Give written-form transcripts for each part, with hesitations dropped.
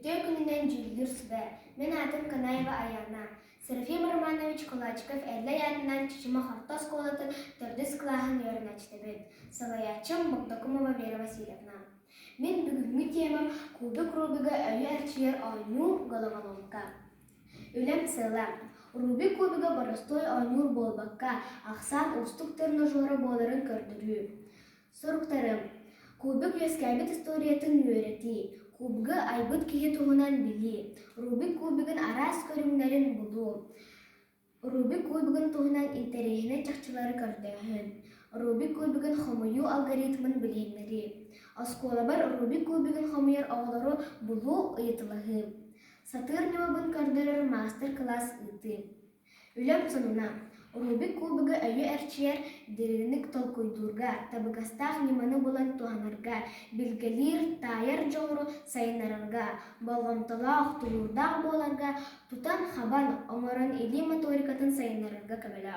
Үттө күнүнен жүлдүр суда. Мен атым Канаева Аяна. Серафим Романович Кулачков әлле янынан чичима хартас колатын төрдүс клахын өрін ачтабет. Салаячым Магдокумова Вера Васильевна. Мен бүгүнкү темам кубик Рубига өйі әрчиер ойнур головоломка. Үлем сыла. Рубик кубига боростой ойнур болбакка, ақсан устук терножоры боларын көрдүрүү. Соруктарым. Кубик өскәбит историятын үйрети. Кубга айбыт кихи туғынан били. Рубик кубигин арас көрүңнәрін бұлу. Рубик кубигин туғынан интерегіне чақчылары көрдіғін. Рубик кубигин хомую алгоритмын білгенлері. Осколабар Рубик кубигин хомуяр оғылары бұлу ұйытылығы. Сатырневабын көрдірір мастер-класс ұйты. Үлем сонуна. Рубик кубига өйі әрчер дерінік толкойдурга, табыгастақ неманы болан туғанарға, білгелер тайыр жоғыру сайынарарға, болғамтыла оқтылурдақ боларға, тутан хабан оңырын или моторикатын сайынарарға көбелі.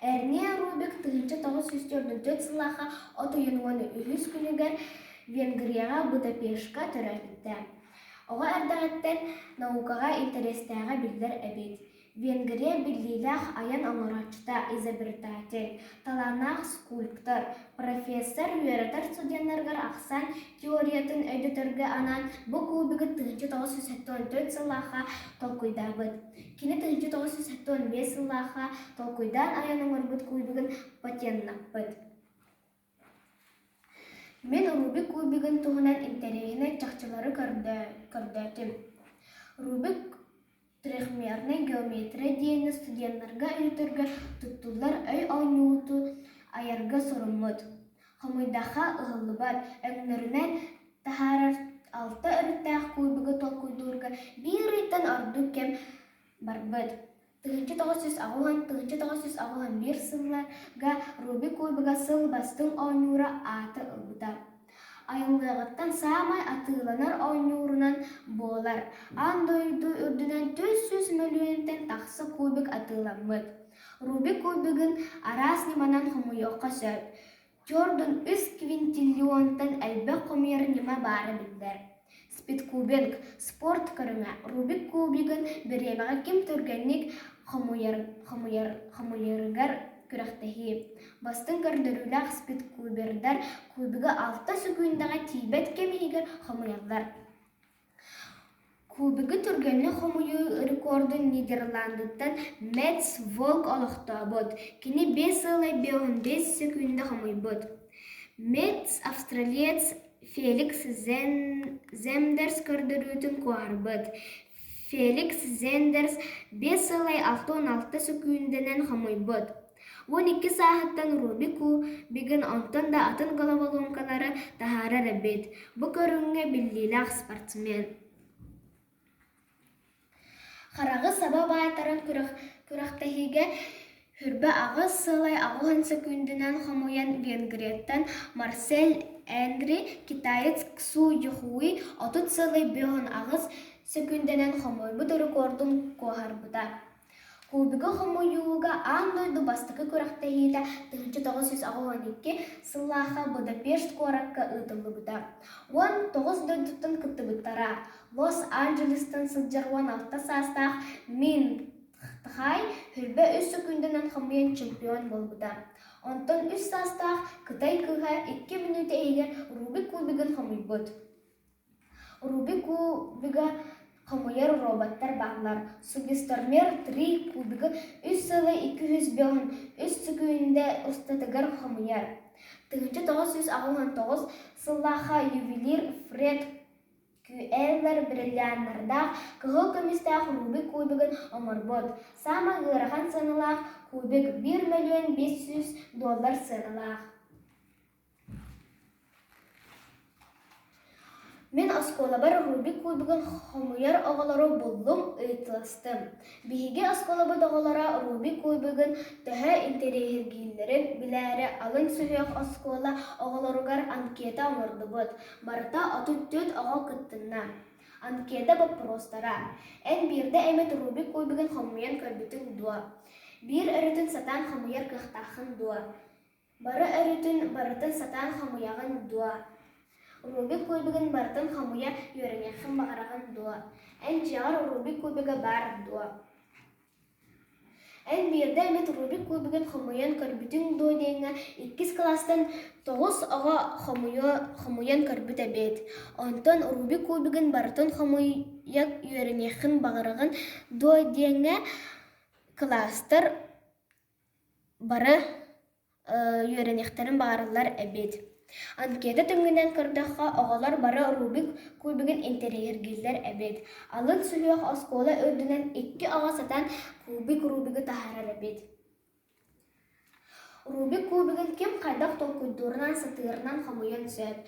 Әрне Рубик 1904 сылаға отойынуаны үйіз күнігер Венгрияға Будапешка төрәлітті. Оға әрдағаттен наукаға интерестәға білдер әбет. Венгрия биллилах аян оңорачта изобретатель, таланах скульптор, профессор үйеретер студенттергар ақсан теориятын өйдетірге анан бұл кубигі 1974 сылаға толкуйдабыд. Кені 1975 сылаға толкуйдан аян оңорбыд кубигін патентнаппыд. Мен Рубик кубигін туғынан интерегіне чақчылары көрдәтім. Рубик трехмерный геометрия дейіні студенттарға үйретірге тұттулар өй ойнуыту аярға сұрымыд. Қамайдаға ұғылыбад өңнірінен тахарар 6 үріттәқ кубигі толкуйдурға бір үйттен орду кем барбыд. 1991 сылларға Рубик кубиға сыл бастың ойнуыра аты ұлбыда. Айылғағыттан самай атыланар ойнуырынан болар. Андойду үрдінен 400 миллионтен тақсы кубик атыламыд. Рубик кубигін арас неманан хомуйоққа сөп. Жордың 3 квинтиллионтан әлбі қомер нема бары білдер. Спидкубинг спорт көріңі. Рубик кубигін біремаға кем түргенник хомуйыргар күрәқтәхи. Бастың көрдіріләқ спид кубердар кубиға 6 секундага тибет кемейгер хомуялар. Кубиғы түргенні хомуйы рекордын Нидерландыттан Метс Волк олықта бұд. Кені 5 ылай 5 секунда хомуй бұд. Метс австралиец Феликс Земдерс көрдірүтін қуар бұд. Феликс Земдерс 5 ылай 6-16 секунденен хомуй бұд. 12 сағаттан Рубик кубигін онтан да атын головоломкалары тахара рәбет. Бұ көріңе білдейлақ спортсмен. Қарағы сабап айтарын күрақтахиге хүрбі ағыз сылай ағуын секундынан хомуян Венгрияттан Марсель Эндри, китаец Ксу Юхуи 30 сылай 5 ағыз секундынан хомуй бұды рекордын қоғар бұда. Кубига хомуюга андойду бастықы көрақтахида 1912 сыллаға Будапешт коракка ұтылы бұда. 19 дөйдіттін күтті бұттара. Лос-Анджелестен сылжаруан 6 састақ Мин Тхай хүрбі 3 секундынан хомуян чемпион бол бұда. Онтан 3 састақ Қытай кыға 2 минуты егер Рубик кубигін хомуй бұд. Рубик кубига хомуяр роботтар бағлар. Сугестормер 3 кубигі 3 сылы 205 3 секундде ұстатығар хомуяр. 1999 сыллаға ювелир Фред Кюэллер бриллианнарда кығы көмістақ Рубик кубигін омырбод. Сама ғыраған сынылақ кубик $1,500,000 сынылақ. Мен осколабар Рубик кубигін хомуяр оғалары болдым ұйтыластым. Бейге осколабы доғалара Рубик кубигін түхі интерегілерін біләрі алын сөйек оскола оғаларығар анкета омырды бұд. Барыта 34 оғал күттінна. Анкета вопростара. Ән бірді әмет Рубик кубигін хомуян көрбітін дуа. Bir örütün satan xamuyar kıhtağın dua. Bары өрүтүн барытын сатан хамуягын дуа. Рубик кубигин барытын хамуя йөреңе бағараған дуа. Ән жағар Рубик кубига бар дуа. Ән бирде әмет Рубик кубигин хомуян көрбүтүн дуа дейінгі 2 класстан 9 аға хомуян көрбүт әбет. Онтон Рубик кубигин бартын хомуяк үйерінеқін бағараған дуа дейінгі класстар бары үйерінеқтерін бағарылар әбет. Анкета түңгінен көрдіққа оғалар бары Рубик кубигин интерьергелер әбет. Алын сүліяқ оскола өрдінен 2 аға сатан Рубигі тахарар әбет. Рубик кубигин кем қайдақ толкудурынан сатырынан хомуян сөп.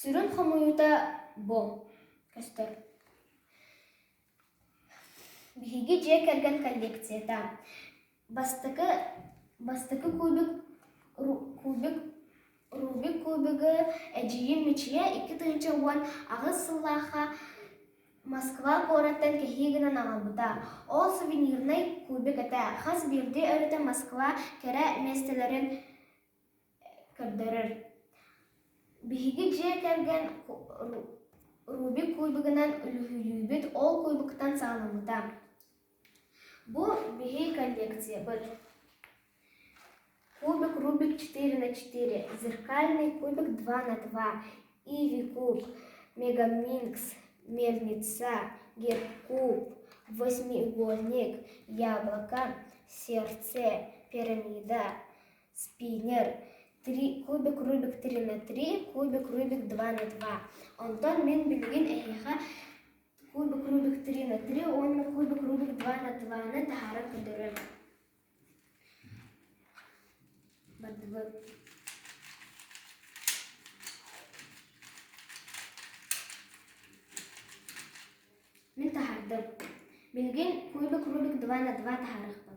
Сүрін хомуюта бо. Көстір. Биһиги жек әрген коллекцияда. Бастықы Рубик кубигі әжейін мечия 2 тыңчы уан ағыз сыллаға Москва городтан кехигінен ағалбыда. Ол сувенирный кубик әті қаз бірде өрті Москва кәрі местелерін көрдірір. Биһиги жек әрген Рубик кубигінен үлгілюбет ол кубиктан сағаламыда. Бұл биһи коллекция бір. Кубик Рубик 4х4, зеркальный кубик 2х2, Иви куб, Мегаминкс, Мельница, Геркуб, восьмиугольник, яблоко, сердце, пирамида, спиннер, кубик Рубик 3х3, кубик Рубик 2х2. Онтон мен білген әйеға кубик Рубик 3х3, оны кубик Рубик 2х2 тахарын күдірім. Мен тахардым. Білген кубик Рубик 2х2 тахарықпын.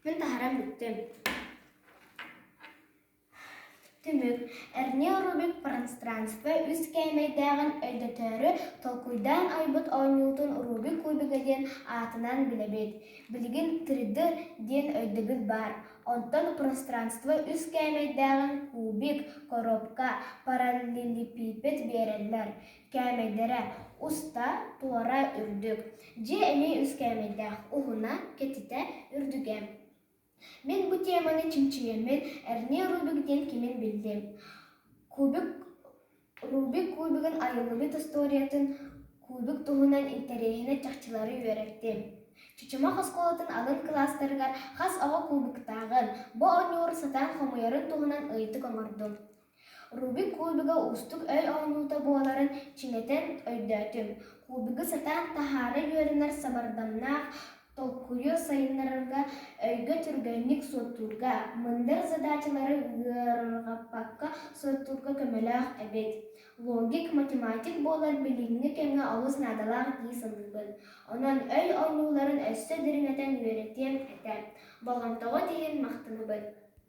Мен тахарам бүттім. Түмік, әрне Рубик пространство үз кәймейдәғін өйдетері толкуйдан айбыт ойнылтын Рубик кубигеден атынан білебет. Білген 3D ден өйдігіл бар. Онтан пространство үз кәймейдәғін кубик, коробка, параллелепипед берелер. Кәймейдері уста туара үрдік. Же әмей үз кәймейдәғ ұғына кетіте үрдігем. Мен бұл теманы чимчиеммен әрне Рубикден кемен білдім. Рубик кубигін айылымет историятын кубик туғынан интерейіне чақчылары үйереттім. Чучымақ осколатын алын класстарғар қас аға кубиктағын, бұл ойнуыр сатан хомуярын туғынан ұйты көңірдім. Рубик кубиға ұстық өй ойнуыта боларын чинетен өйдәтім. Кубигі сатан тахары үйерінер сабардамнақ, толкуйы сайынларға өйгі түргенік соттурға, мындыр задачалары ғырғапаққа соттурға көмеліғ әбет. Логик, математик болар білігіні кәңі ауыз надалақ дейсіңізбін. Онан өй ойнуларын өсті діріңетен үйретем әтәм. Болғантауға дейін мақтыныбын.